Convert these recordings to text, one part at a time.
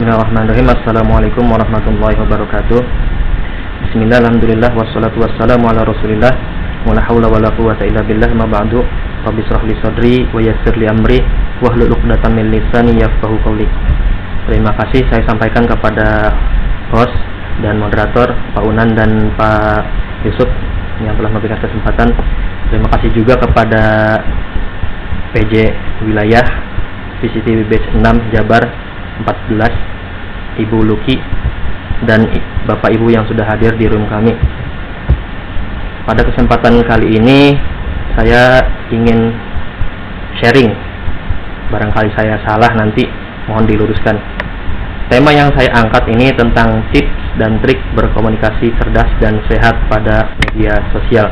Bismillahirrahmanirrahim. Assalamualaikum warahmatullahi wabarakatuh. Bismillah, alhamdulillah, wassalatu wassalamu ala rasulillah, wala hawla wala quwwata illa billah, ma ba'du. Rabbi shrah li sadri wa yassir li amri wahlul 'uqdatam min lisani yafqahu qawli. Terima kasih saya sampaikan kepada host dan moderator Pak Unan dan Pak Yusuf yang telah memberikan kesempatan. Terima kasih juga kepada PJ Wilayah CCTV Batch 6 Jabar 14, Ibu Luki dan Bapak Ibu yang sudah hadir di room kami. Pada kesempatan kali ini saya ingin sharing, barangkali saya salah nanti mohon diluruskan. Tema yang saya angkat ini tentang tips dan trik berkomunikasi cerdas dan sehat pada media sosial.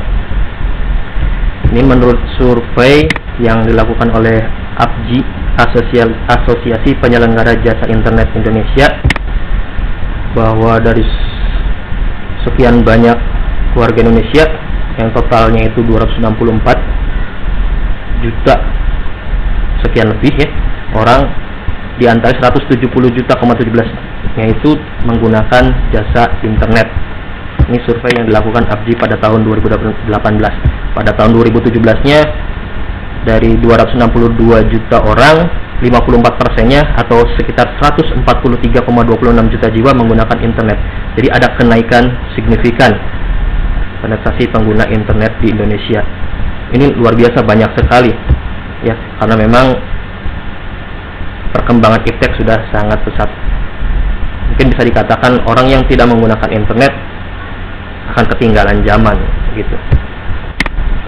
Ini menurut survei yang dilakukan oleh APJI, Asosiasi Penyelenggara Jasa Internet Indonesia, bahwa dari sekian banyak keluarga Indonesia yang totalnya itu 264 juta sekian lebih ya orang, di antara 170 juta,17 yaitu menggunakan jasa internet. Ini survei yang dilakukan APJI pada tahun 2018. Pada tahun 2017-nya dari 262 juta orang, 54%-nya atau sekitar 143,26 juta jiwa menggunakan internet. Jadi ada kenaikan signifikan penetrasi pengguna internet di Indonesia. Ini luar biasa, banyak sekali ya, karena memang perkembangan iptek sudah sangat pesat. Mungkin bisa dikatakan orang yang tidak menggunakan internet akan ketinggalan zaman gitu.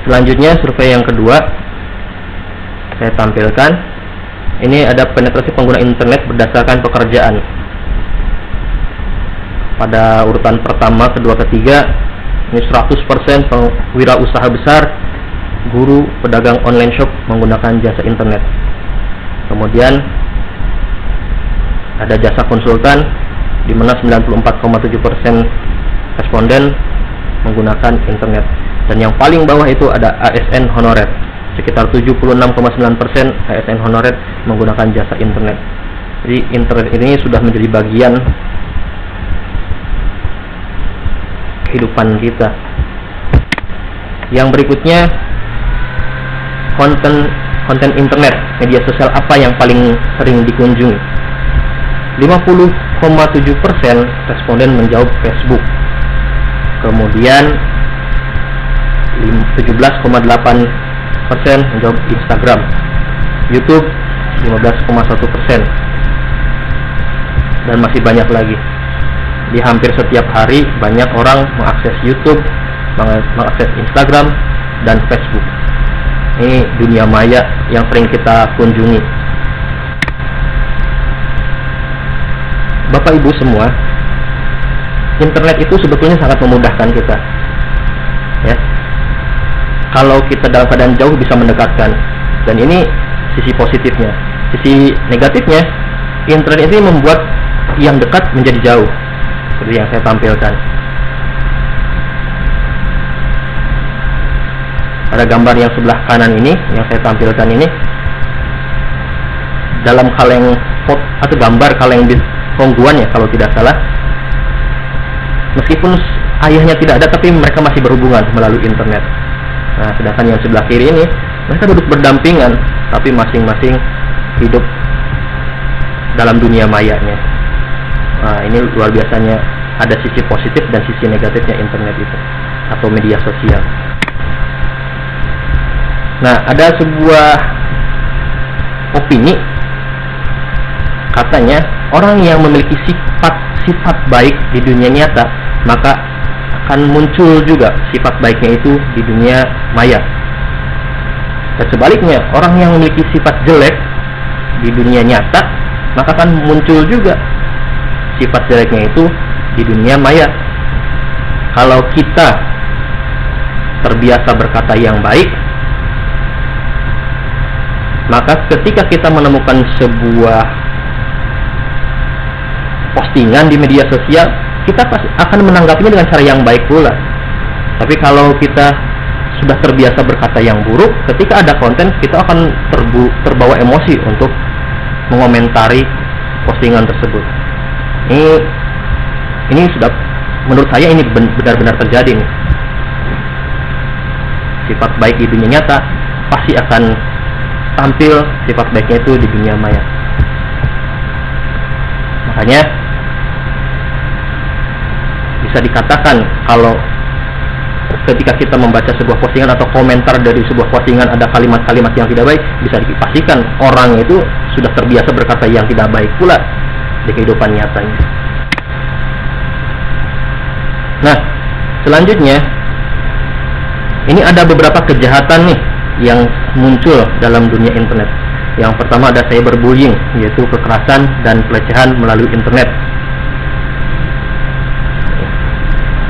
Selanjutnya survei yang kedua saya tampilkan. Ini ada penetrasi pengguna internet berdasarkan pekerjaan. Pada urutan pertama, kedua, ketiga, ini 100% wirausaha besar, guru, pedagang online shop menggunakan jasa internet. Kemudian ada jasa konsultan, di mana 94,7% responden menggunakan internet. Dan yang paling bawah itu ada ASN honorer. Sekitar 76,9% ASN honorer menggunakan jasa internet. Jadi internet ini sudah menjadi bagian kehidupan kita. Yang berikutnya, konten internet, media sosial apa yang paling sering dikunjungi? 50,7% responden menjawab Facebook. Kemudian 17,8% menjawab Instagram, YouTube 15,1%, dan masih banyak lagi. Di hampir setiap hari banyak orang mengakses YouTube, mengakses Instagram dan Facebook. Ini dunia maya yang sering kita kunjungi. Bapak Ibu semua, internet itu sebetulnya sangat memudahkan kita ya. Kalau kita dalam keadaan jauh bisa mendekatkan, dan ini sisi positifnya. Sisi negatifnya, internet ini membuat yang dekat menjadi jauh, seperti yang saya tampilkan. Pada gambar yang sebelah kanan ini, yang saya tampilkan ini, dalam kaleng foto atau gambar kaleng Hongguan ya kalau tidak salah, meskipun ayahnya tidak ada, tapi mereka masih berhubungan melalui internet. Nah, sedangkan yang sebelah kiri ini, mereka duduk berdampingan, tapi masing-masing hidup dalam dunia mayanya. Nah, ini luar biasanya, ada sisi positif dan sisi negatifnya internet itu, atau media sosial. Nah, ada sebuah opini, katanya orang yang memiliki sifat baik di dunia nyata, maka akan muncul juga sifat baiknya itu di dunia maya. Dan sebaliknya, orang yang memiliki sifat jelek di dunia nyata, maka akan muncul juga sifat jeleknya itu di dunia maya. Kalau kita terbiasa berkata yang baik, maka ketika kita menemukan sebuah postingan di media sosial, kita pasti akan menanggapinya dengan cara yang baik pula. Tapi kalau kita sudah terbiasa berkata yang buruk, ketika ada konten kita akan terbawa emosi untuk mengomentari postingan tersebut. Ini sudah, menurut saya ini benar-benar terjadi nih. Sifat baik di dunia nyata pasti akan tampil sifat baiknya itu di dunia maya. Makanya bisa dikatakan kalau ketika kita membaca sebuah postingan atau komentar dari sebuah postingan ada kalimat-kalimat yang tidak baik, bisa dipastikan orang itu sudah terbiasa berkata yang tidak baik pula di kehidupan nyatanya. Nah, selanjutnya ini ada beberapa kejahatan nih yang muncul dalam dunia internet. Yang pertama ada cyberbullying, yaitu kekerasan dan pelecehan melalui internet.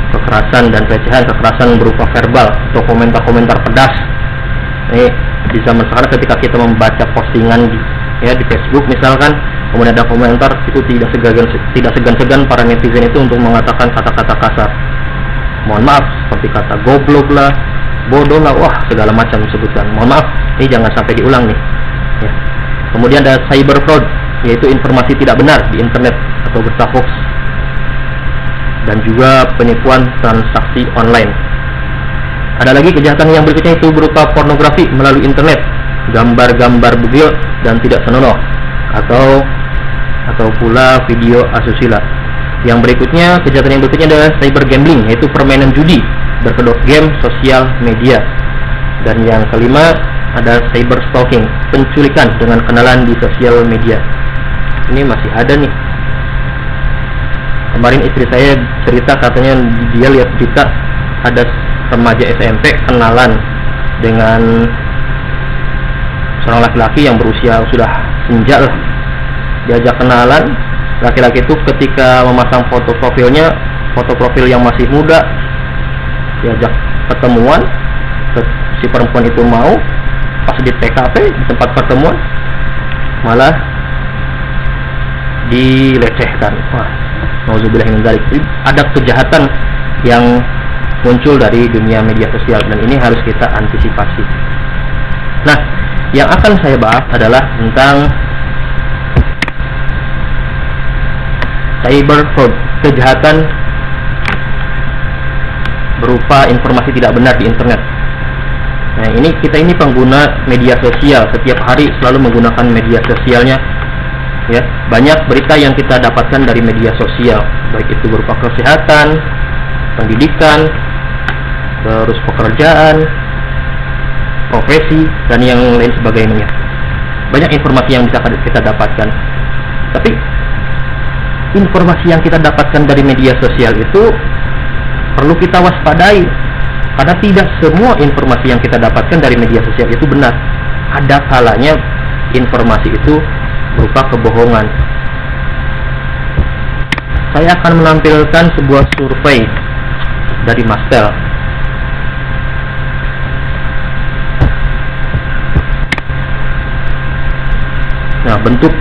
Kekerasan dan pelecehan, kekerasan berupa verbal atau komentar-komentar pedas. Ini di zaman sekarang ketika kita membaca postingan di Facebook misalkan, kemudian ada komentar, itu tidak segan-segan para netizen itu untuk mengatakan kata-kata kasar. Mohon maaf, seperti kata goblok lah, bodoh lah, wah segala macam disebutkan. Mohon maaf, ini jangan sampai diulang nih. Ya. Kemudian ada cyber fraud, yaitu informasi tidak benar di internet atau berita hoax, dan juga penipuan transaksi online. Ada lagi kejahatan yang berikutnya, itu berupa pornografi melalui internet, gambar-gambar bugil dan tidak senonoh, atau pula video asusila. Yang berikutnya, kejahatan yang berikutnya adalah cyber gambling, yaitu permainan judi berkedok game sosial media. Dan yang kelima ada cyber stalking, penculikan dengan kenalan di sosial media. Ini masih ada nih. Kemarin istri saya cerita, katanya dia lihat berita ada remaja SMP kenalan dengan seorang laki-laki yang berusia sudah senja lah. Diajak kenalan, laki-laki itu ketika memasang foto profilnya, foto profil yang masih muda, diajak ketemuan, si perempuan itu mau, pas di TKP di tempat pertemuan malah dilecehkan. Wah, nauzubillah min dzalik. Ada kejahatan yang muncul dari dunia media sosial, dan ini harus kita antisipasi. Nah, yang akan saya bahas adalah tentang cyber fraud, kejahatan berupa informasi tidak benar di internet. Nah, kita ini pengguna media sosial, setiap hari selalu menggunakan media sosialnya. Ya, banyak berita yang kita dapatkan dari media sosial, baik itu berupa kesehatan, pendidikan, terus pekerjaan, profesi, dan yang lain sebagainya. Banyak informasi yang bisa kita dapatkan. Tapi informasi yang kita dapatkan dari media sosial itu perlu kita waspadai, karena tidak semua informasi yang kita dapatkan dari media sosial itu benar. Ada kalanya informasi itu berupa kebohongan. Saya akan menampilkan sebuah survei dari Mastel. Nah, bentuk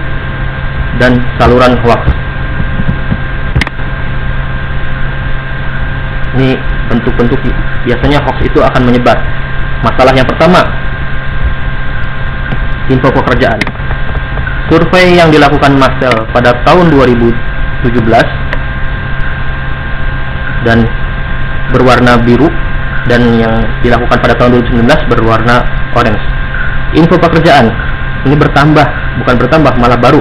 dan saluran hoax. Ini bentuk-bentuk biasanya hoax itu akan menyebar. Masalah yang pertama, info pekerjaan. Survei yang dilakukan Mastel pada tahun 2017 dan berwarna biru, dan yang dilakukan pada tahun 2019 berwarna orange. Info pekerjaan ini bertambah, bukan bertambah, malah baru.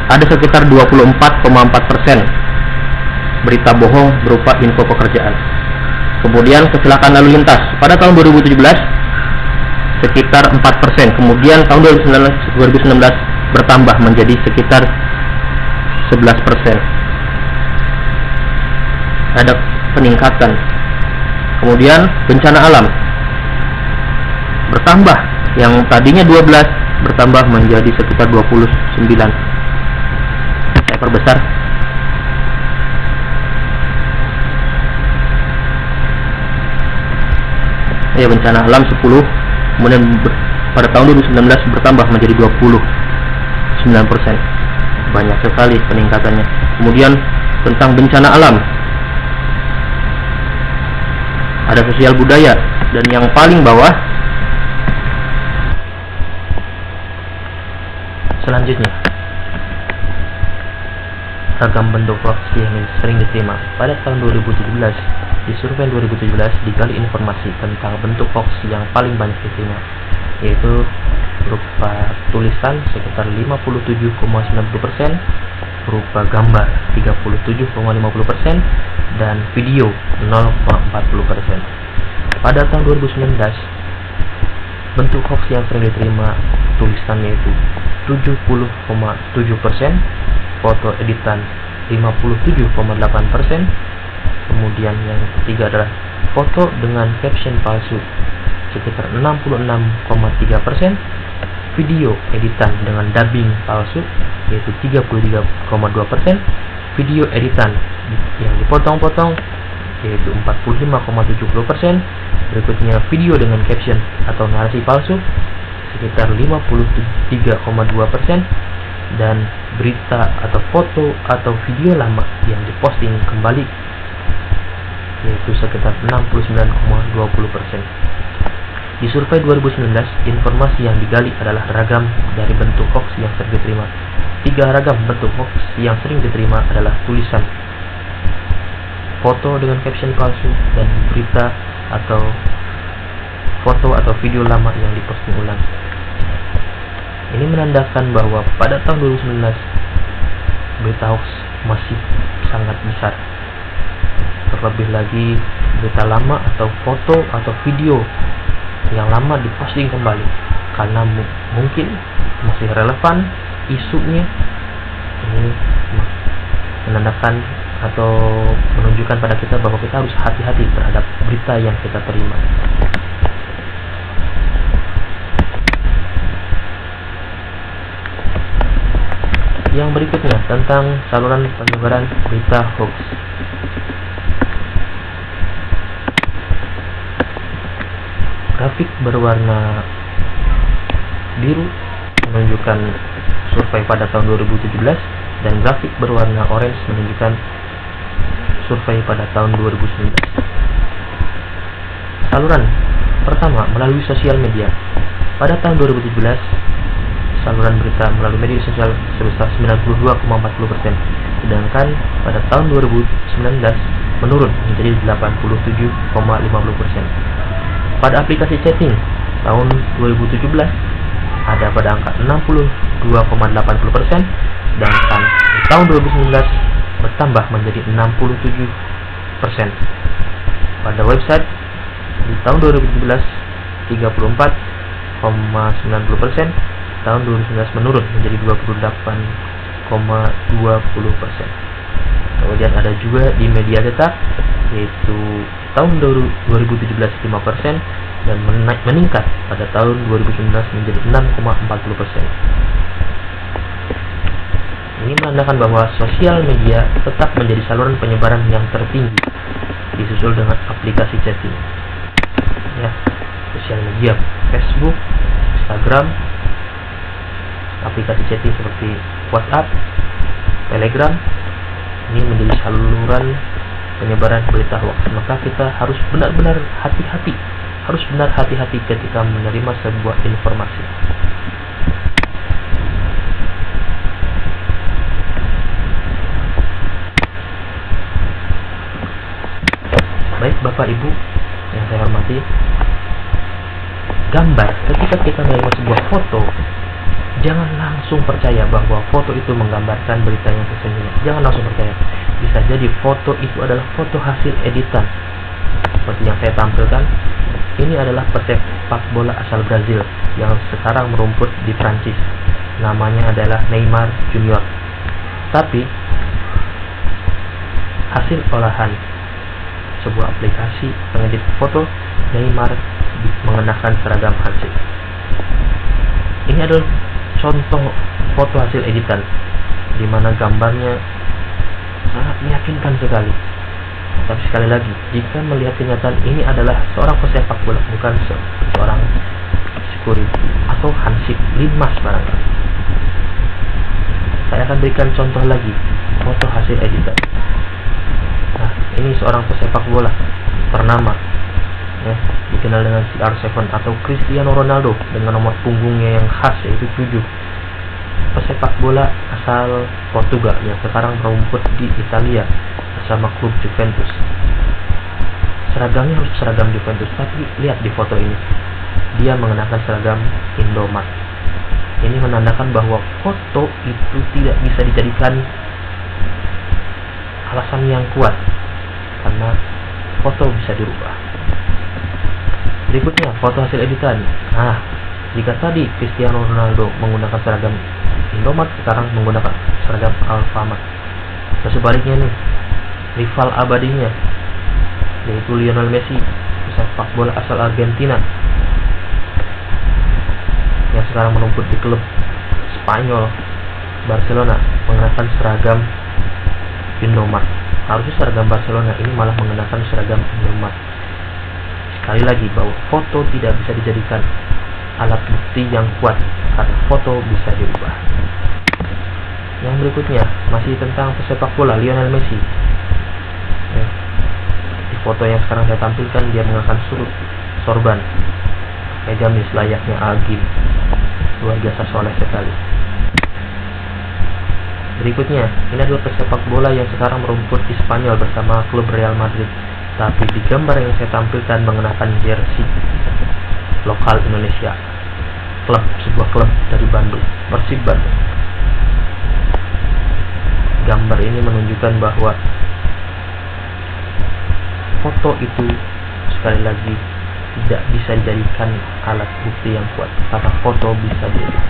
Ada sekitar 24,4% berita bohong berupa info pekerjaan. Kemudian kecelakaan lalu lintas pada tahun 2017 sekitar 4%. Kemudian tahun 2019 bertambah menjadi sekitar 11%. Ada peningkatan. Kemudian bencana alam bertambah, yang tadinya 12 bertambah menjadi sekitar 29. Saya perbesar. Ya, bencana alam 10, kemudian pada tahun 2019 bertambah menjadi 29%. Banyak sekali peningkatannya. Kemudian tentang bencana alam ada sosial budaya, dan yang paling bawah selanjutnya ragam bentuk hoax yang sering diterima. Pada tahun 2017, di survei 2017 digali informasi tentang bentuk hoax yang paling banyak diterima, yaitu berupa tulisan sekitar 57,90%, berupa gambar 37,50%, dan video 0,40%. Pada tahun 2019, bentuk hoax yang sering diterima tulisan yaitu 70,7%, foto editan 57,8%, kemudian yang ketiga adalah foto dengan caption palsu sekitar 66,3%, video editan dengan dubbing palsu yaitu 33,2%, video editan yang dipotong-potong yaitu 45,70%, berikutnya video dengan caption atau narasi palsu sekitar 53,2%, dan berita atau foto atau video lama yang diposting kembali yaitu sekitar 69,20%. Di survei 2019, informasi yang digali adalah ragam dari bentuk hoax yang sering diterima. 3 ragam bentuk hoax yang sering diterima adalah tulisan, foto dengan caption palsu, dan berita atau foto atau video lama yang diposting ulang. Ini menandakan bahwa pada tahun 2019 berita hoax masih sangat besar. Terlebih lagi berita lama atau foto atau video yang lama diposting kembali karena mungkin masih relevan isunya. Ini menandakan atau menunjukkan pada kita bahwa kita harus hati-hati terhadap berita yang kita terima. Yang berikutnya tentang saluran penyebaran berita hoax. Grafik berwarna biru menunjukkan survei pada tahun 2017 dan grafik berwarna orange menunjukkan survei pada tahun 2019. Saluran pertama melalui sosial media. Pada tahun 2017, saluran berita melalui media sosial sebesar 92,40%, sedangkan pada tahun 2019 menurun menjadi 87,50%. Pada aplikasi chatting tahun 2017 ada pada angka 62,80%, sedangkan di tahun 2019 bertambah menjadi 67%. Pada website di tahun 2017 34,90%, tahun 2019 menurun menjadi 28,20%. Kemudian ada juga di media cetak, yaitu tahun 2017 5% dan meningkat pada tahun 2019 menjadi 6,40%. Ini menandakan bahwa sosial media tetap menjadi saluran penyebaran yang tertinggi, disusul dengan aplikasi chatting. Ya, sosial media Facebook, Instagram, aplikasi chatting seperti WhatsApp, Telegram, ini menjadi saluran penyebaran berita hoax. Maka kita harus benar-benar hati-hati, ketika menerima sebuah informasi. Baik Bapak Ibu yang saya hormati, gambar, ketika kita menerima sebuah foto, jangan langsung percaya bahwa foto itu menggambarkan berita yang sesungguhnya. Jangan langsung percaya. Bisa jadi foto itu adalah foto hasil editan. Seperti yang saya tampilkan, ini adalah pesepak bola asal Brazil yang sekarang merumput di Prancis. Namanya adalah Neymar Junior. Tapi hasil olahan sebuah aplikasi pengedit foto, Neymar mengenakan seragam Hansik. Ini adalah contoh foto hasil editan di mana gambarnya sangat meyakinkan sekali. Tapi sekali lagi, jika melihat kenyataan, ini adalah seorang pesepak bola, bukan seorang security atau Hansik Limas barangkali. Saya akan berikan contoh lagi foto hasil editan. Nah, ini seorang pesepak bola ternama, ya, dikenal dengan CR7 atau Cristiano Ronaldo dengan nomor punggungnya yang khas yaitu 7. Pesepak bola asal Portugal yang sekarang berumput di Italia bersama klub Juventus. Seragamnya harus seragam Juventus, tapi lihat di foto ini, dia mengenakan seragam Indomaret. Ini menandakan bahwa foto itu tidak bisa dijadikan alasan yang kuat, karena foto bisa dirubah. Berikutnya, foto hasil editan. Nah, jika tadi Cristiano Ronaldo menggunakan seragam Indomaret, sekarang menggunakan seragam Alfamart. Nah, sebaliknya nih, rival abadinya yaitu Lionel Messi, pesepak bola asal Argentina yang sekarang merumput di klub Spanyol Barcelona, mengenakan seragam Indomaret. Harusnya seragam Barcelona, ini malah mengenakan seragam Indomaret. Sekali lagi, bahwa foto tidak bisa dijadikan alat bukti yang kuat, karena foto bisa dirubah. Yang berikutnya masih tentang pesepak bola, Lionel Messi. Di foto yang sekarang saya tampilkan, dia mengenakan sorban, pakai gamis layaknya Agim. Luar biasa soleh sekali. Berikutnya, ini adalah pesepak bola yang sekarang merumput di Spanyol bersama klub Real Madrid. Tapi di gambar yang saya tampilkan mengenakan jersey lokal Indonesia, sebuah klub dari Bandung, Persib Bandung. Gambar ini menunjukkan bahwa foto itu sekali lagi tidak bisa dijadikan alat bukti yang kuat, karena foto bisa diedit.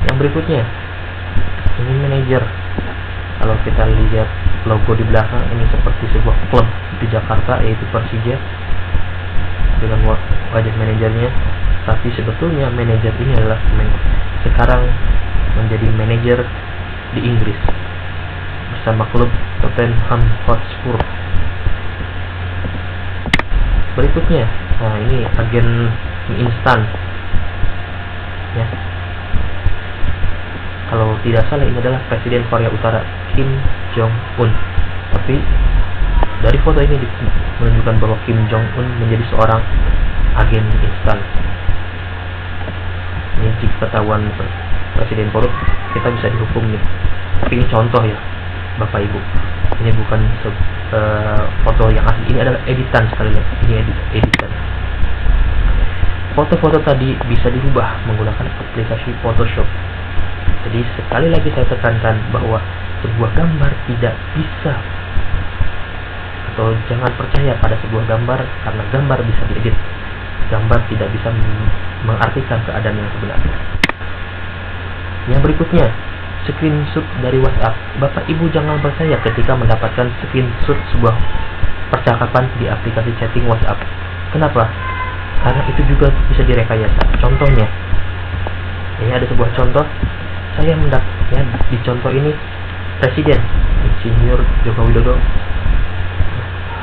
Yang berikutnya, ini manajer. Kalau kita lihat logo di belakang, ini seperti sebuah klub di Jakarta, yaitu Persija, dengan wajah manajernya. Tapi sebetulnya manajer ini adalah sekarang menjadi manajer di Inggris bersama klub Tottenham Hotspur. Berikutnya, nah ini agen mie instan ya. Kalau tidak salah ini adalah Presiden Korea Utara Kim Jong Un. Tapi dari foto ini menunjukkan bahwa Kim Jong Un menjadi seorang agen mie instan. Ini jika ketahuan Presiden korup, kita bisa dihukum nih. Tapi ini contoh ya, Bapak Ibu. Ini bukan foto yang asli, ini adalah editan sekali lagi. Ini editan. Foto-foto tadi bisa dirubah menggunakan aplikasi Photoshop. Jadi sekali lagi saya tekankan bahwa sebuah gambar tidak bisa, atau jangan percaya pada sebuah gambar karena gambar bisa diedit. Gambar tidak bisa mengartikan keadaan yang sebenarnya. Yang berikutnya, screenshot dari WhatsApp. Bapak Ibu jangan percaya ketika mendapatkan screenshot sebuah percakapan di aplikasi chatting WhatsApp. Kenapa? Karena itu juga bisa direkayasa. Contohnya, ini ada sebuah contoh. Saya ya, di contoh ini Presiden Insinyur Joko Widodo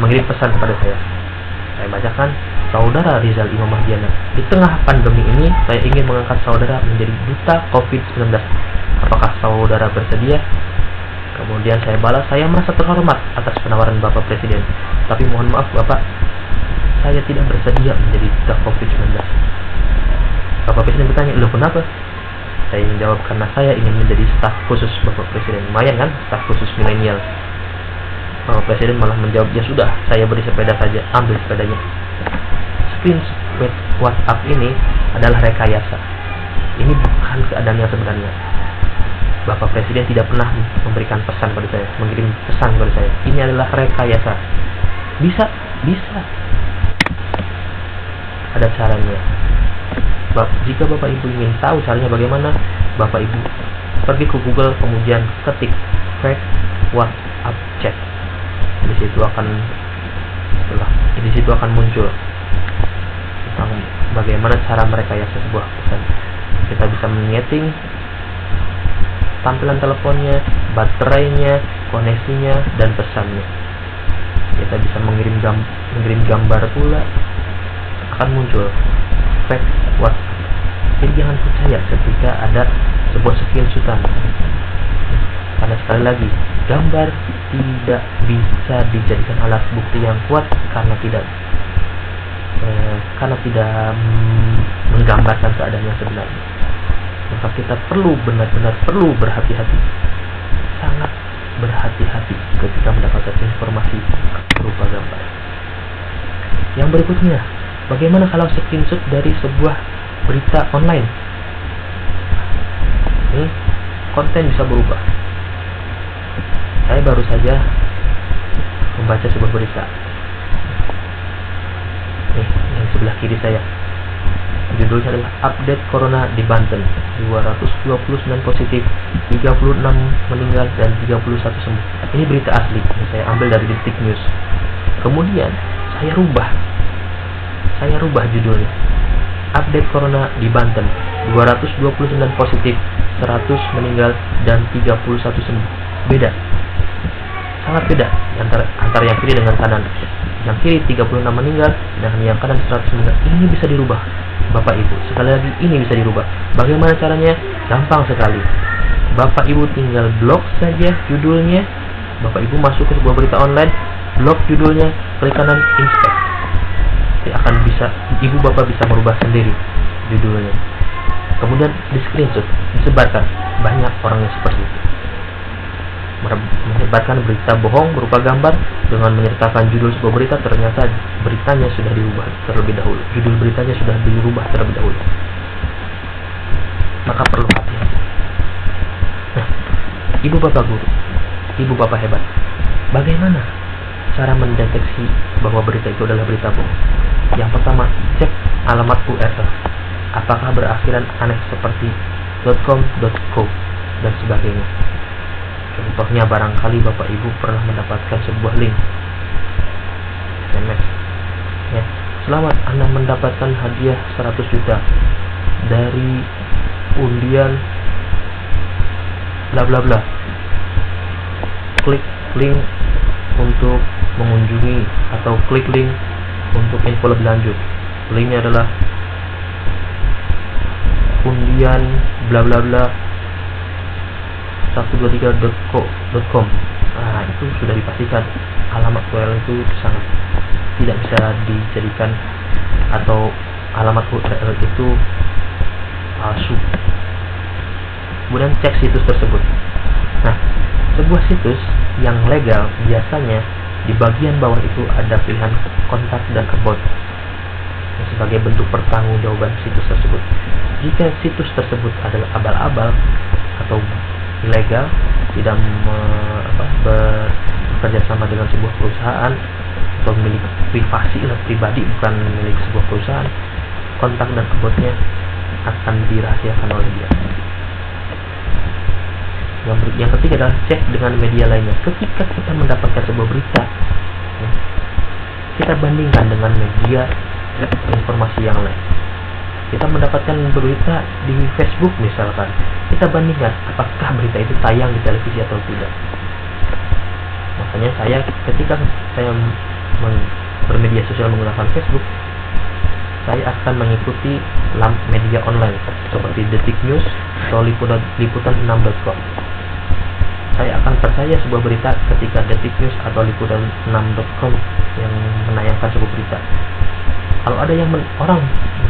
mengirim pesan kepada saya. Saya bacakan, Saudara Rizal Imam Mahdiana, di tengah pandemi ini saya ingin mengangkat saudara menjadi duta COVID-19. Apakah saudara bersedia? Kemudian saya balas, saya merasa terhormat atas penawaran Bapak Presiden. Tapi mohon maaf Bapak, saya tidak bersedia menjadi duta COVID-19. Bapak Presiden bertanya, loh kenapa? Saya menjawab, karena saya ingin menjadi staf khusus Bapak Presiden. Lumayan kan, staf khusus milenial. Bapak Presiden malah menjawab, ya sudah, saya beri sepeda saja, ambil sepedanya. Screenshot WhatsApp ini adalah rekayasa. Ini bukan keadaan yang sebenarnya. Bapak Presiden tidak pernah memberikan pesan pada saya, mengirim pesan kepada saya. Ini adalah rekayasa. Bisa. Ada caranya. Jika Bapak Ibu ingin tahu caranya bagaimana, Bapak Ibu pergi ke Google, kemudian ketik fake WhatsApp chat. Di situ akan muncul tentang bagaimana cara merekayasa sebuah pesan. Kita bisa menyeting tampilan teleponnya, baterainya, koneksinya, dan pesannya. Kita bisa mengirim gambar pula, akan muncul fake WhatsApp. Jadi jangan percaya ketika ada sebuah screenshotan, karena sekali lagi gambar tidak bisa dijadikan alat bukti yang kuat karena tidak menggambarkan keadaan yang sebenarnya. maka kita benar-benar perlu berhati-hati, sangat berhati-hati ketika mendapatkan informasi berupa gambar. Yang berikutnya, bagaimana kalau screenshot dari sebuah berita online? Konten bisa berubah. Saya baru saja membaca sebuah berita. Yang sebelah kiri saya, judulnya adalah update corona di Banten, 229 positif, 36 meninggal dan 31 sembuh. Ini berita asli yang saya ambil dari Detik News. Kemudian saya rubah judulnya, update corona di Banten, 229 positif, 100 meninggal dan 31 sembuh. Beda, sangat beda antara yang kiri dengan kanan. Yang kiri 36 meninggal dan yang kanan 100 meninggal. Ini bisa dirubah, Bapak Ibu. Sekali lagi, ini bisa dirubah. Bagaimana caranya? Gampang sekali. Bapak Ibu tinggal blok saja judulnya. Bapak Ibu masuk ke sebuah berita online, blok judulnya, klik kanan inspect. Akan bisa, Ibu Bapak bisa merubah sendiri judulnya. Kemudian di screenshot, disebarkan. Banyak orang yang seperti itu, menyebarkan berita bohong berupa gambar dengan menyertakan judul sebuah berita, ternyata beritanya sudah dirubah terlebih dahulu. Judul beritanya sudah dirubah terlebih dahulu. Maka perlu hati-hati. Nah, Ibu Bapak guru, Ibu Bapak hebat, bagaimana cara mendeteksi bahwa berita itu adalah berita bohong? Yang pertama, cek alamat URL. Apakah berakhiran aneh seperti .com, .co dan sebagainya. Contohnya, barangkali Bapak Ibu pernah mendapatkan sebuah link SMS, ya, selamat Anda mendapatkan hadiah 100 juta dari undian bla bla bla. Klik link untuk mengunjungi atau klik link untuk info lebih lanjut. Linknya adalah undian bla bla bla 123.co.com. Nah, itu sudah dipastikan alamat URL itu sangat tidak bisa dijadikan, atau alamat URL itu palsu. Kemudian cek situs tersebut. Nah, sebuah situs yang legal biasanya di bagian bawah itu ada pilihan kontak dan about sebagai bentuk pertanggungjawaban situs tersebut. Jika situs tersebut adalah abal-abal atau ilegal, tidak bekerja sama dengan sebuah perusahaan atau milik pribadi, bukan milik sebuah perusahaan, kontak dan aboutnya akan dirahasiakan oleh dia. Yang ketiga adalah cek dengan media lainnya. Ketika kita mendapatkan sebuah berita, kita bandingkan dengan media informasi yang lain. Kita mendapatkan berita di Facebook misalkan, kita bandingkan apakah berita itu tayang di televisi atau tidak. Makanya ketika saya bermedia sosial menggunakan Facebook, saya akan mengikuti media online seperti Detik News atau liputan6.com. Saya akan percaya sebuah berita ketika Detik News atau liputan6.com yang menayangkan sebuah berita. Kalau ada yang orang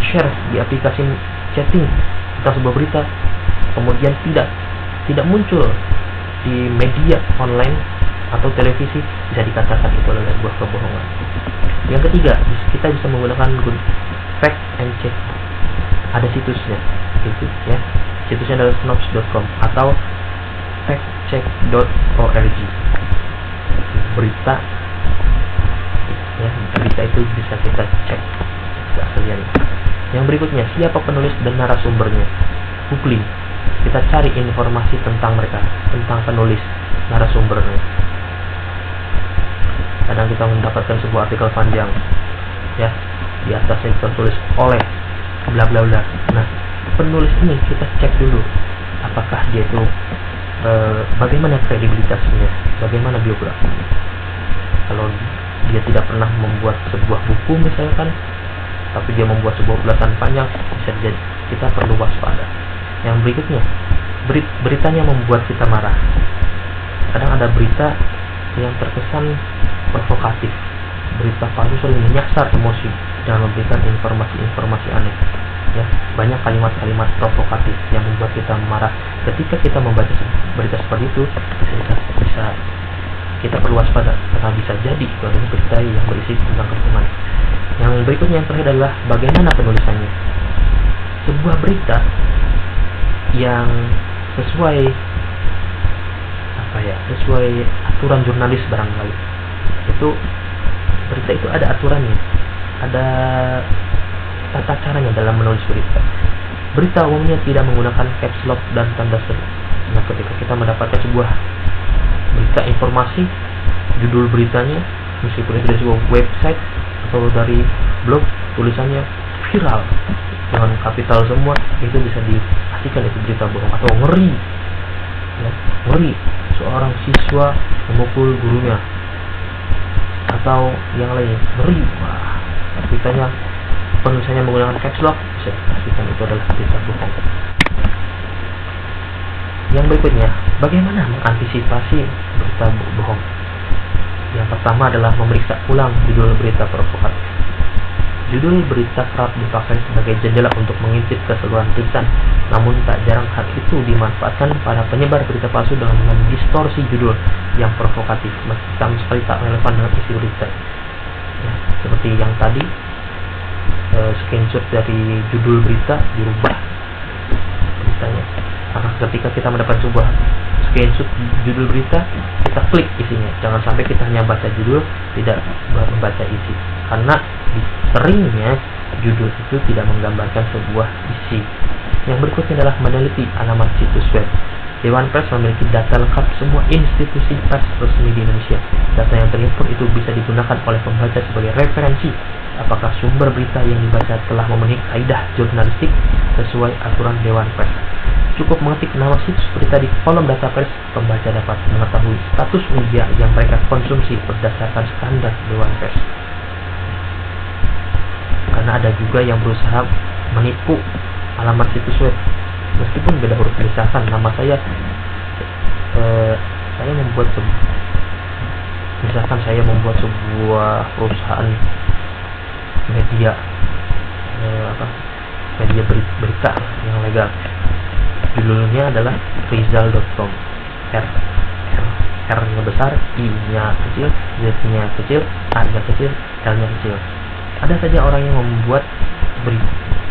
share di aplikasi chatting tentang sebuah berita, kemudian tidak muncul di media online atau televisi, bisa dikatakan itu adalah sebuah kebohongan. Yang ketiga, kita bisa menggunakan fact and check. Ada situsnya, gitu ya. Situsnya adalah snopes.com atau factcheck.org. Berita itu bisa kita cek keasliannya. Yang berikutnya, siapa penulis dan narasumbernya? Googling, kita cari informasi tentang mereka, tentang penulis, narasumbernya. Kadang kita mendapatkan sebuah artikel panjang, ya, di atasnya tertulis oleh bla bla bla. Nah, penulis ini kita cek dulu apakah dia itu bagaimana kredibilitasnya, bagaimana biografi. Kalau dia tidak pernah membuat sebuah buku misalkan, tapi dia membuat sebuah ulasan panjang, bisa jadi kita perlu waspada. Yang berikutnya, beritanya membuat kita marah. Kadang ada berita yang terkesan provokatif. Berita palsu sering menyasar emosi dan memberikan informasi-informasi aneh. Ya, banyak kalimat-kalimat provokatif yang membuat kita marah. Ketika kita membaca berita seperti itu, bisa kita perlu waspada karena bisa jadi itu adalah berita yang berisi tentang kerukunan. Yang berikutnya, yang terakhir adalah bagaimana penulisannya. Sebuah berita yang sesuai aturan jurnalis barangkali, itu berita itu ada aturannya, ada tata caranya dalam menulis berita. Berita umumnya tidak menggunakan caps lock dan tanda seru. Nah, ketika kita mendapatkan sebuah berita informasi, judul beritanya meskipun itu dari sebuah website atau dari blog, tulisannya viral dengan kapital semua, itu bisa dipastikan itu berita bohong atau ngeri. Ya, ngeri, seorang siswa memukul gurunya atau yang lain, ngeri. Wah, beritanya penulisannya menggunakan caps lock, bisa dipastikan itu adalah berita bohong. Yang berikutnya, bagaimana mengantisipasi berita bohong? Yang pertama adalah memeriksa ulang judul berita provokatif. Judul berita kerap dipakai sebagai jendela untuk mengintip keseluruhan tulisan, namun tak jarang hal itu dimanfaatkan para penyebar berita palsu dengan mendistorsi judul yang provokatif meski sama sekali tak relevan dengan isi berita. Ya, seperti yang tadi, screenshot dari judul berita dirubah beritanya. Karena ketika kita mendapat sebuah screenshot judul berita, kita klik isinya. Jangan sampai kita hanya baca judul, tidak membaca isi. Karena seringnya judul itu tidak menggambarkan sebuah isi. Yang berikutnya adalah meneliti alamat situs web. Dewan Pers memiliki data lengkap semua institusi pers resmi di Indonesia. Data yang terhimpun itu bisa digunakan oleh pembaca sebagai referensi apakah sumber berita yang dibaca telah memenuhi kaidah jurnalistik sesuai aturan Dewan Pers. Cukup mengetik nama situs berita di kolom data pers, pembaca dapat mengetahui status media yang mereka konsumsi berdasarkan standar Dewan Pers. Karena ada juga yang berusaha menipu alamat situs web, meskipun beda huruf. Misalkan nama saya membuat sebuah perusahaan media media berita yang legal. Judulnya adalah rizal.com. R-nya besar, I-nya kecil, Z-nya kecil, A-nya kecil, L-nya kecil. Ada saja orang yang membuat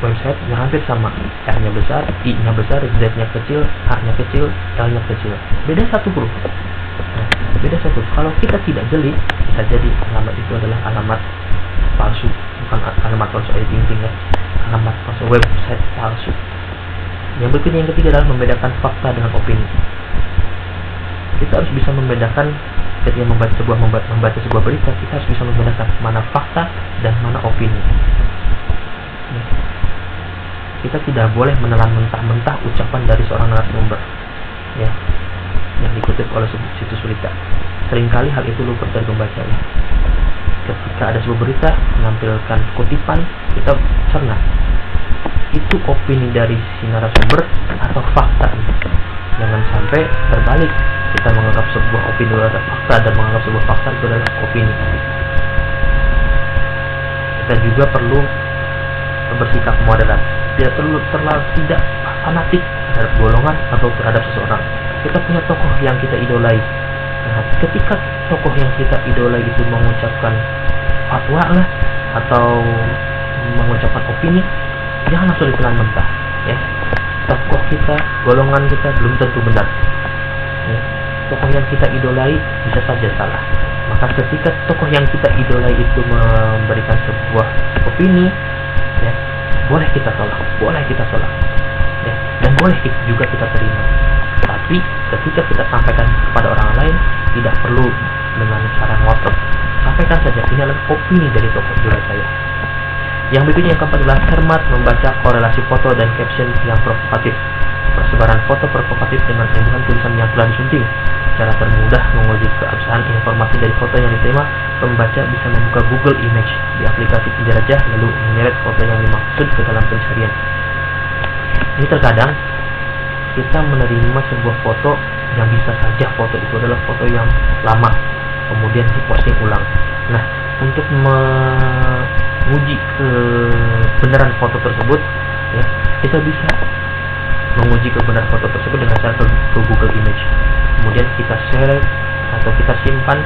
website yang hampir sama, R-nya besar, I-nya besar, Z-nya kecil, A-nya kecil, L-nya kecil. Beda satu huruf. Nah, beda satu. Kalau kita tidak jeli, bisa jadi alamat itu adalah alamat palsu. Bukan alamat palsu editing ya, alamat palsu, website palsu. Yang berikutnya, yang ketiga adalah membedakan fakta dengan opini. Kita harus bisa membedakan ketika membaca sebuah berita, kita harus bisa membedakan mana fakta dan mana opini. Kita tidak boleh menelan mentah-mentah ucapan dari seorang narasumber, ya, yang dikutip oleh situs berita. Seringkali hal itu luput dari pembacanya. Ketika ada sebuah berita menampilkan kutipan, kita cerna itu opini dari si narasumber atau fakta. Jangan sampai terbalik, kita menganggap sebuah opini adalah fakta dan menganggap sebuah fakta itu adalah opini. Kita juga perlu bersikap moderat, tidak fanatik terhadap golongan atau terhadap seseorang. Kita punya tokoh yang kita idolai. Nah, ketika tokoh yang kita idolai itu mengucapkan fatwa lah atau mengucapkan opini, jangan langsung ditelan mentah, ya. Tokoh kita, golongan kita belum tentu benar, ya. Tokoh yang kita idolai bisa saja salah. Maka ketika tokoh yang kita idolai itu memberikan sebuah opini, ya, boleh kita tolak, ya, dan boleh juga kita terima. Tapi ketika kita sampaikan kepada orang lain, tidak perlu dengan cara ngotot. Sampaikan saja, ini adalah opini dari tokoh idola saya. Yang berikutnya, yang keempat adalah cermat membaca korelasi foto dan caption yang provokatif. Persebaran foto provokatif dengan imbuhan tulisan yang telah disunting. Cara termudah menguji keabsahan informasi dari foto yang diterima, pembaca bisa membuka Google Image di aplikasi penjelajah lalu menyeret foto yang dimaksud ke dalam pencarian. Ini terkadang kita menerima sebuah foto yang bisa saja foto itu adalah foto yang lama, kemudian diposting ulang. Nah, untuk menguji kebenaran foto tersebut, ya. Kita bisa menguji kebenaran foto tersebut dengan cara ke Google Image, kemudian kita share atau kita simpan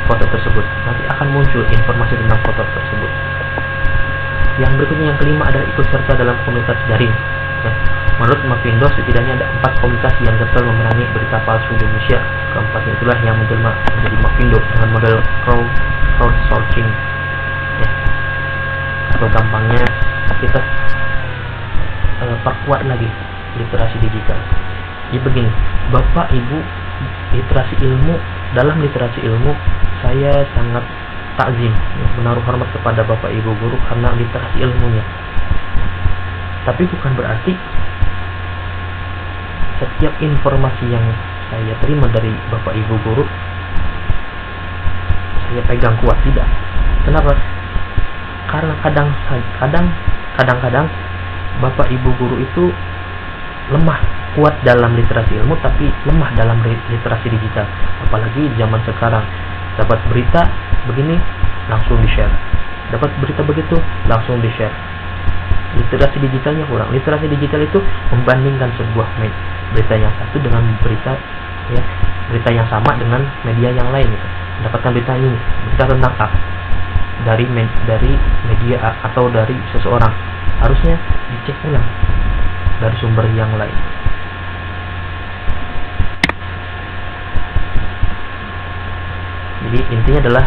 foto tersebut. Nanti akan muncul informasi tentang foto tersebut. Yang berikutnya, yang kelima adalah ikut serta dalam komunitas daring. Ya. Menurut Mavindo, setidaknya ada 4 komunitas yang getol memerangi berita palsu di Indonesia. Keempatnya itulah yang menjelma menjadi Mavindo dengan model crowdsourcing. Ya. Atau gampangnya kita perkuat lagi literasi digital. Jadi begini, Bapak Ibu, literasi ilmu, dalam literasi ilmu saya sangat takzim, menaruh hormat kepada Bapak Ibu guru karena literasi ilmunya. Tapi bukan berarti setiap informasi yang saya terima dari Bapak Ibu guru saya pegang kuat, tidak. Kenapa? Karena kadang-kadang Bapak Ibu guru itu lemah, kuat dalam literasi ilmu tapi lemah dalam literasi digital. Apalagi zaman sekarang, dapat berita begini langsung di-share, dapat berita begitu langsung di-share. Literasi digitalnya kurang. Literasi digital itu membandingkan sebuah berita yang satu dengan berita yang sama dengan media yang lain gitu. Mendapatkan berita ini, berita tentang A dari media A atau dari seseorang, harusnya dicek ulang dari sumber yang lain. Jadi intinya adalah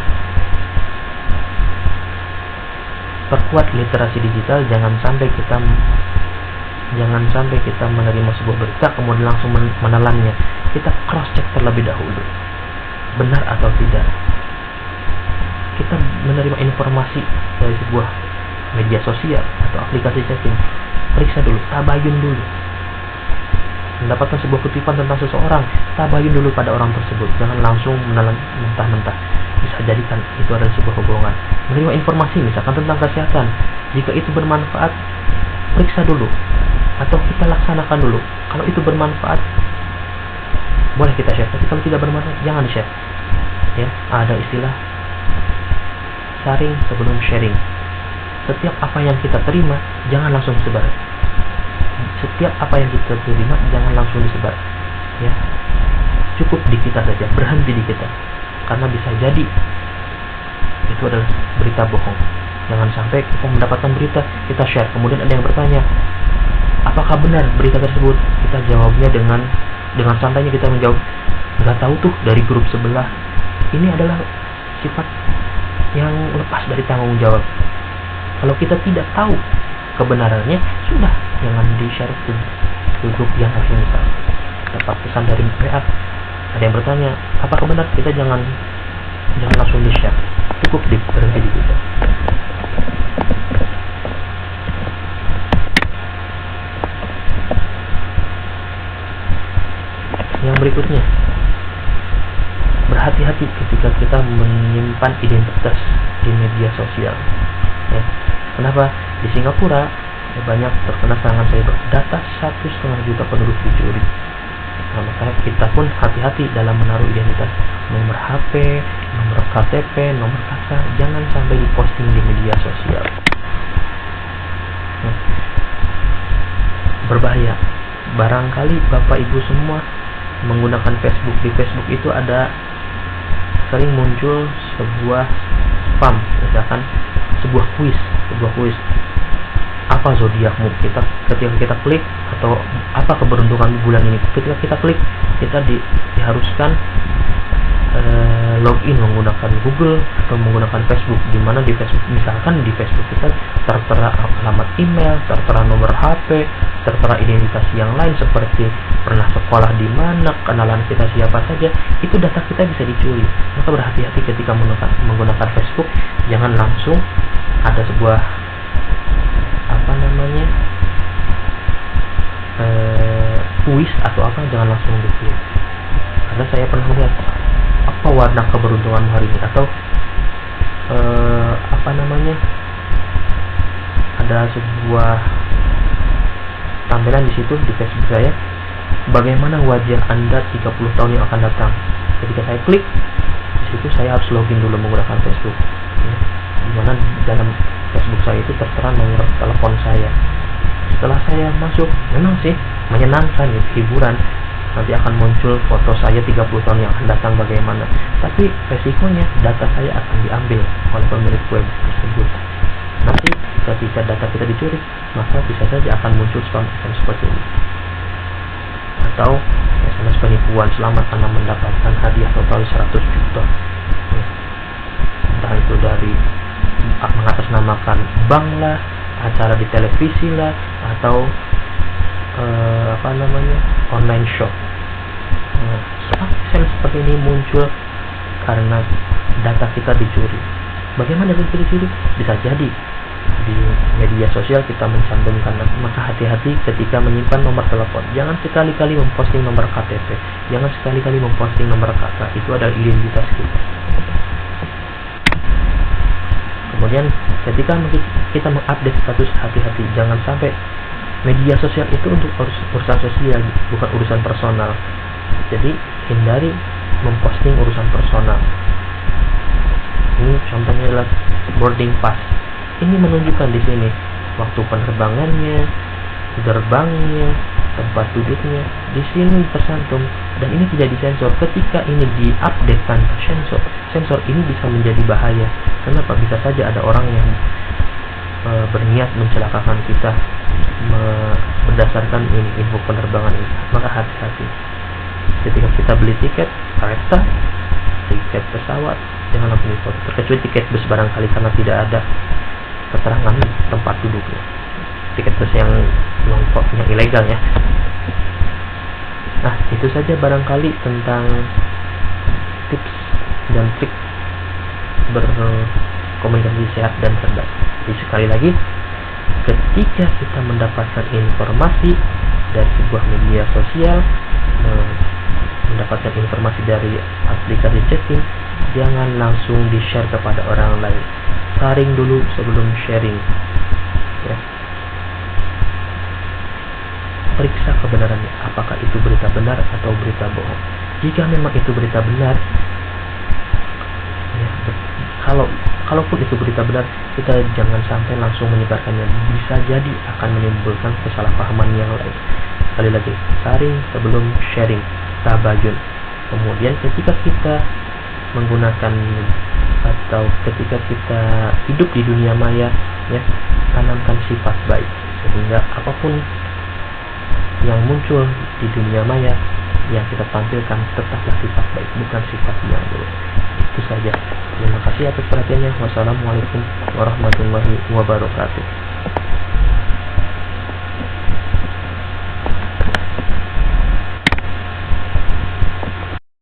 perkuat literasi digital. Jangan sampai kita menerima sebuah berita kemudian langsung menelannya. Kita cross check terlebih dahulu, benar atau tidak. Kita menerima informasi dari sebuah media sosial atau aplikasi chatting, periksa dulu, tabayun dulu. Mendapatkan sebuah kutipan tentang seseorang, tabayun dulu pada orang tersebut. Jangan langsung menelan mentah-mentah. Bisa jadikan itu adalah sebuah kebohongan. Menerima informasi misalkan tentang kesehatan, jika itu bermanfaat, periksa dulu atau kita laksanakan dulu. Kalau itu bermanfaat, boleh kita share. Tapi kalau tidak bermanfaat, jangan di-share. Ya, ada istilah sharing sebelum sharing. Setiap apa yang kita terima, jangan langsung disebar. Setiap apa yang kita terima, jangan langsung disebar. Ya, cukup di kita saja, berhenti di kita. Karena bisa jadi itu adalah berita bohong. Jangan sampai kita mendapatkan berita, kita share, kemudian ada yang bertanya, apakah benar berita tersebut? Kita jawabnya dengan santainya kita menjawab, nggak tahu tuh, dari grup sebelah. Ini adalah sifat yang lepas dari tanggung jawab. Kalau kita tidak tahu kebenarannya, sudah, jangan di-share ke grup yang lain. Misal dapat pesan dari WA, ada yang bertanya, apakah benar? Kita jangan langsung di-share, cukup berhenti di kita. Yang berikutnya, berhati-hati ketika kita menyimpan identitas di media sosial. Ya. Kenapa? Di Singapura banyak terkena serangan cyber. Data 1,5 juta penduduk dicuri. Nah, makanya kita pun hati-hati dalam menaruh identitas, nomor HP, nomor KTP, nomor KK, jangan sampai diposting di media sosial. Nah, berbahaya. Barangkali Bapak Ibu semua menggunakan Facebook. Di Facebook itu ada sering muncul sebuah spam, misalkan sebuah kuis. Apa zodiakmu? Ketika kita klik, atau apa keberuntungan bulan ini, ketika kita klik, kita diharuskan login menggunakan Google atau menggunakan Facebook. Dimana di Facebook, misalkan di Facebook kita tertera alamat email, tertera nomor HP, tertera identitas yang lain seperti pernah sekolah di mana, kenalan kita siapa saja, itu data kita bisa dicuri. Maka berhati-hati ketika menggunakan Facebook. Jangan langsung ada sebuah kuis atau apa, jangan langsung diklik. Karena saya pernah melihat apa warna keberuntungan hari ini, atau ada sebuah tampilan di situ di Facebook saya, bagaimana wajah Anda 30 tahun yang akan datang. Ketika saya klik di situ, saya harus login dulu menggunakan Facebook. Dimana dalam Facebook saya itu tertera nomor telepon saya. Setelah saya masuk, memang sih menyenangkan, hiburan. Nanti akan muncul foto saya 30 tahun yang akan datang bagaimana. Tapi resikonya data saya akan diambil oleh pemilik web tersebut. Nanti ketika data kita dicuri, maka bisa saja akan muncul spam SMS seperti ini. Atau SMS penipuan, selamat Anda mendapatkan hadiah total 100 juta. Entah itu dari mengatasnamakan bank lah, acara di televisi lah, atau online shop. SMS seperti ini muncul karena data kita dicuri. Bagaimana data dicuri? Bisa jadi di media sosial kita mencantumkan, maka hati-hati ketika menyimpan nomor telepon. Jangan sekali-kali memposting nomor KTP, jangan sekali-kali memposting nomor kakak, itu adalah identitas kita. Kemudian ketika kita mengupdate status, hati-hati, jangan sampai media sosial itu untuk urusan sosial, bukan urusan personal. Jadi hindari memposting urusan personal. Ini contohnya adalah boarding pass. Ini menunjukkan di sini waktu penerbangannya, gerbangnya, tempat duduknya. Di sini tercantum dan ini tidak disensor. Ketika ini diupdate tanpa sensor ini bisa menjadi bahaya. Kenapa? Bisa saja ada orang yang berniat mencelakakan kita berdasarkan info penerbangan ini. Maka hati-hati ketika kita beli tiket kereta, tiket pesawat, jangan langsung foto, terkecuali tiket bus barangkali karena tidak ada keterangan tempat duduknya. Tiket bus yang ilegal ya. Nah, itu saja barangkali tentang tips dan trik berkomunikasi sehat dan cerdas. Jadi sekali lagi, ketika kita mendapatkan informasi dari sebuah media sosial, mendapatkan informasi dari aplikasi chatting, jangan langsung di-share kepada orang lain. Saring dulu sebelum sharing. Ya. Periksa kebenarannya, apakah itu berita benar atau berita bohong. Jika memang itu berita benar, ya, kalaupun itu berita benar, kita jangan sampai langsung menyebarkannya. Bisa jadi akan menimbulkan kesalahpahaman yang lain. Sekali lagi, saring sebelum sharing, tabayun. Kemudian ketika kita menggunakan atau ketika kita hidup di dunia maya, ya, tanamkan sifat baik sehingga apapun yang muncul di dunia maya yang kita tampilkan tetaplah sifat baik, bukan sifat yang buruk. Itu saja. Terima kasih atas perhatiannya. Wassalamualaikum warahmatullahi wabarakatuh.